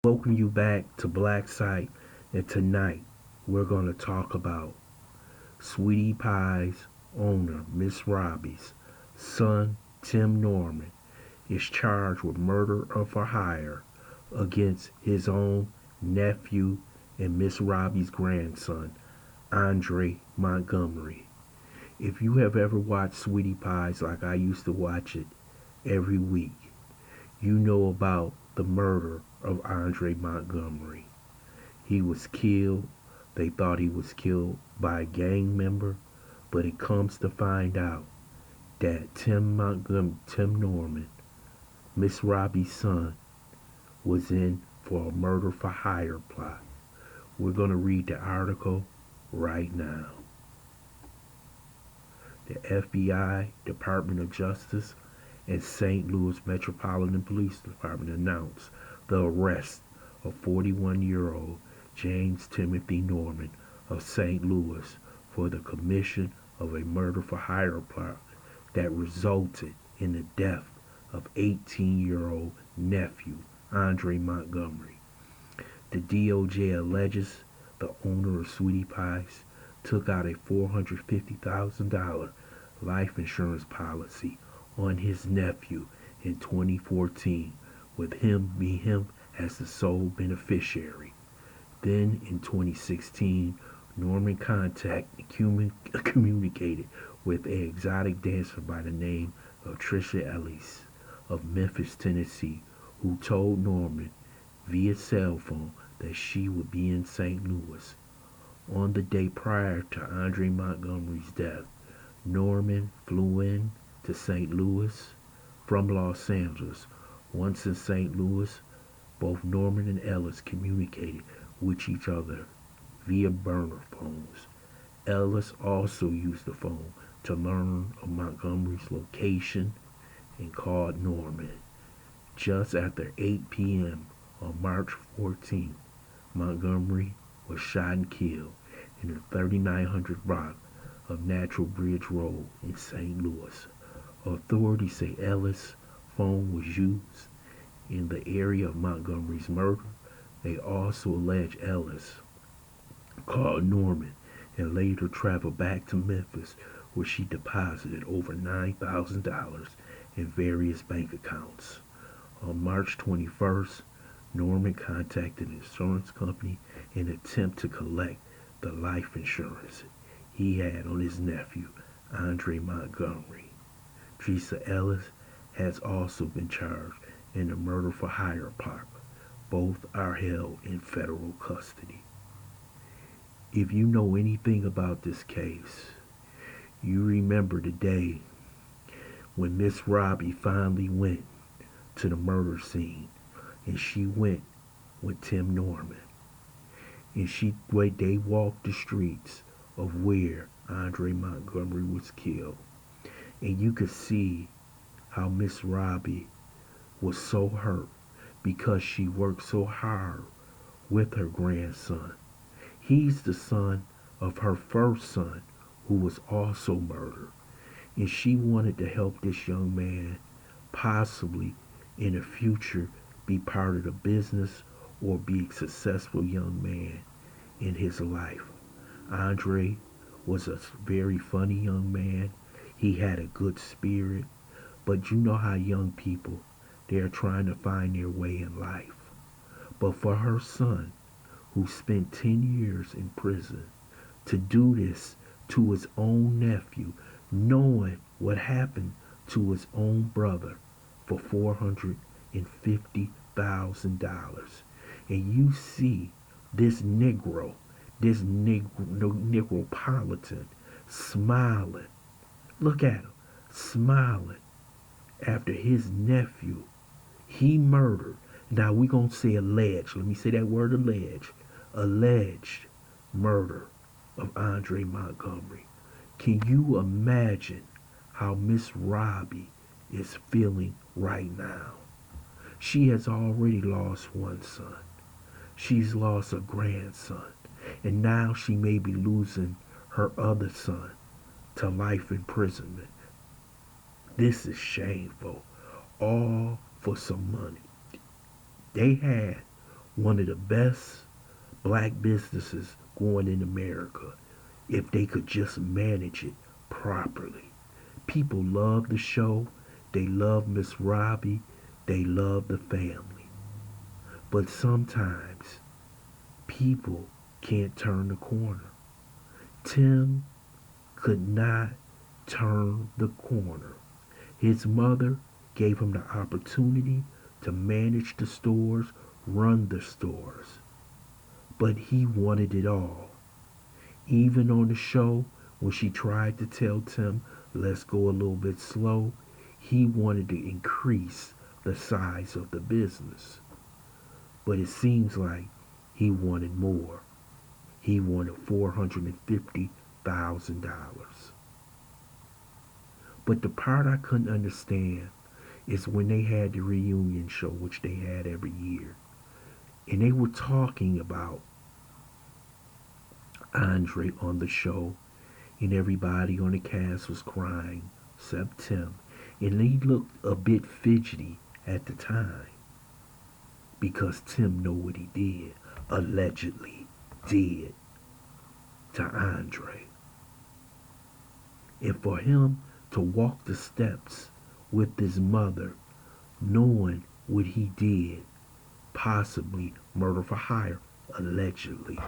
Welcome you back to BLACKSITE, and tonight we're going to talk about Sweetie Pie's owner, Miss Robbie's son, Tim Norman, is charged with murder for hire against his own nephew and Miss Robbie's grandson, Andre Montgomery. If you have ever watched Sweetie Pies like I used to watch it every week, you know about the murder of Andre Montgomery. He was killed. They thought he was killed by a gang member, but it comes to find out that Tim Norman, Miss Robbie's son, was in for a murder for hire plot. We're going to read the article right now. The FBI, Department of Justice, and St. Louis Metropolitan Police Department announced the arrest of 41-year-old James Timothy Norman of St. Louis for the commission of a murder for hire plot that resulted in the death of 18-year-old nephew Andre Montgomery. The DOJ alleges the owner of Sweetie Pies took out a $450,000 life insurance policy on his nephew in 2014, with him as the sole beneficiary. Then in 2016, Norman communicated with an exotic dancer by the name of Trisha Ellis of Memphis, Tennessee, who told Norman via cell phone that she would be in St. Louis. On the day prior to Andre Montgomery's death, Norman flew in to St. Louis from Los Angeles. Once in St. Louis, both Norman and Ellis communicated with each other via burner phones. Ellis also used the phone to learn of Montgomery's location and called Norman. Just after 8 p.m. on March 14th, Montgomery was shot and killed in the 3900 block of Natural Bridge Road in St. Louis. Authorities say Ellis' phone was used in the area of Montgomery's murder. They also allege Ellis called Norman and later traveled back to Memphis, where she deposited over $9,000 in various bank accounts. On March 21st, Norman contacted an insurance company in an attempt to collect the life insurance he had on his nephew, Andre Montgomery. Teresa Ellis has also been charged in the murder for hire plot. Both are held in federal custody. If you know anything about this case, you remember the day when Miss Robbie finally went to the murder scene, and she went with Tim Norman, and they walked the streets of where Andre Montgomery was killed, and you could see how Miss Robbie was so hurt because she worked so hard with her grandson. He's the son of her first son, who was also murdered, and she wanted to help this young man possibly in the future be part of the business or be a successful young man in his life. Andre was a very funny young man. He had a good spirit, but you know how young people, they're trying to find their way in life. But for her son, who spent 10 years in prison, to do this to his own nephew, knowing what happened to his own brother for $450,000. And you see this Negropolitan smiling. Look at him, smiling after his nephew he murdered. Now we gonna say alleged. Let me say that word alleged. Alleged murder of Andre Montgomery. Can you imagine how Miss Robbie is feeling right now? She has already lost one son. She's lost a grandson. And now she may be losing her other son to life imprisonment. This is shameful. All for some money. They had one of the best black businesses going in America if they could just manage it properly. People love the show. They love Miss Robbie. They love the family. But sometimes people can't turn the corner. Tim could not turn the corner. His mother gave him the opportunity to manage the stores, run the stores. But he wanted it all. Even on the show, when she tried to tell Tim, let's go a little bit slow, he wanted to increase the size of the business. But it seems like he wanted more. He wanted $450,000. But the part I couldn't understand is when they had the reunion show, which they had every year, and they were talking about Andre on the show, and everybody on the cast was crying, except Tim. And he looked a bit fidgety at the time because Tim knew what he did, allegedly did to Andre. And for him to walk the steps with his mother, knowing what he did, possibly murder for hire, allegedly,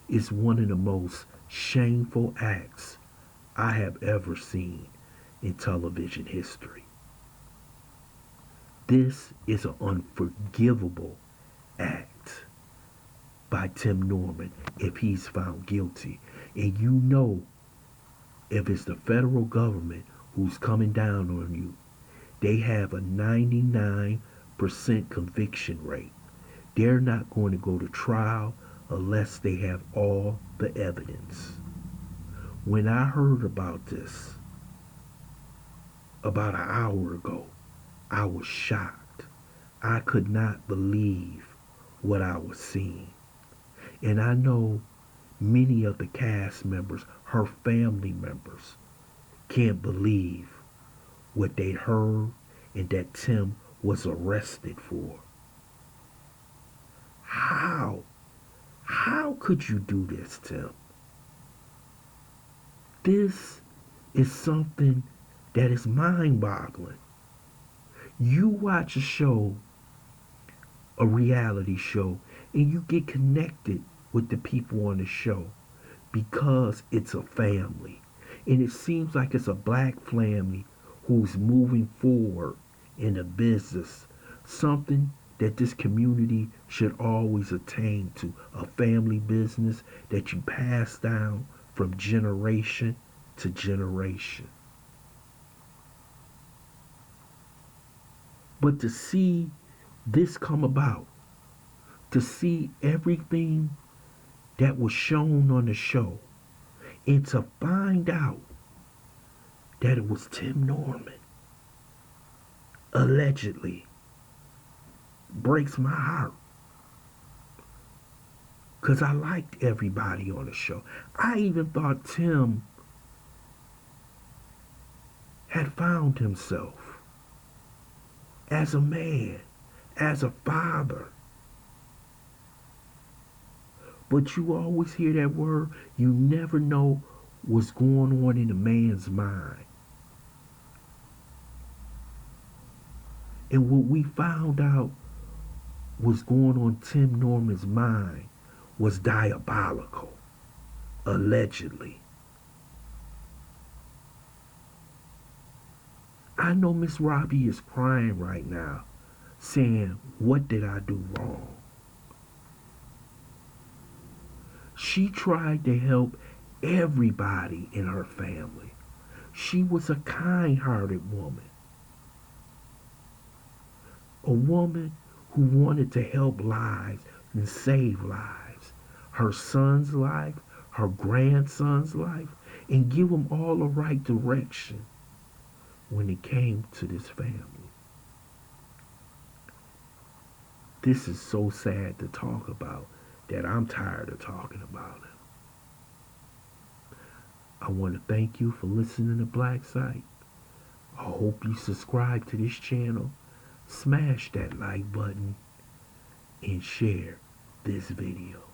is one of the most shameful acts I have ever seen in television history. This is an unforgivable act by Tim Norman if he's found guilty. And you know, if it's the federal government who's coming down on you, they have a 99% conviction rate. They're not going to go to trial unless they have all the evidence. When I heard about this about an hour ago, I was shocked. I could not believe what I was seeing. And I know many of the cast members, her family members, can't believe what they heard and that Tim was arrested for. How? How could you do this, Tim? This is something that is mind-boggling. You watch a show, a reality show, and you get connected with the people on the show because it's a family. And it seems like it's a black family who's moving forward in a business, something that this community should always attain to, a family business that you pass down from generation to generation. But to see this come about, to see everything that was shown on the show, and to find out that it was Tim Norman, allegedly, breaks my heart. Because I liked everybody on the show. I even thought Tim had found himself as a man, as a father. But you always hear that word, you never know what's going on in a man's mind. And what we found out was going on Tim Norman's mind was diabolical, allegedly. I know Miss Robbie is crying right now, saying, what did I do wrong? She tried to help everybody in her family. She was a kind-hearted woman. A woman who wanted to help lives and save lives. Her son's life, her grandson's life, and give them all the right direction when it came to this family. This is so sad to talk about that I'm tired of talking about it. I want to thank you for listening to BLACKSITE. I hope you subscribe to this channel. Smash that like button and share this video.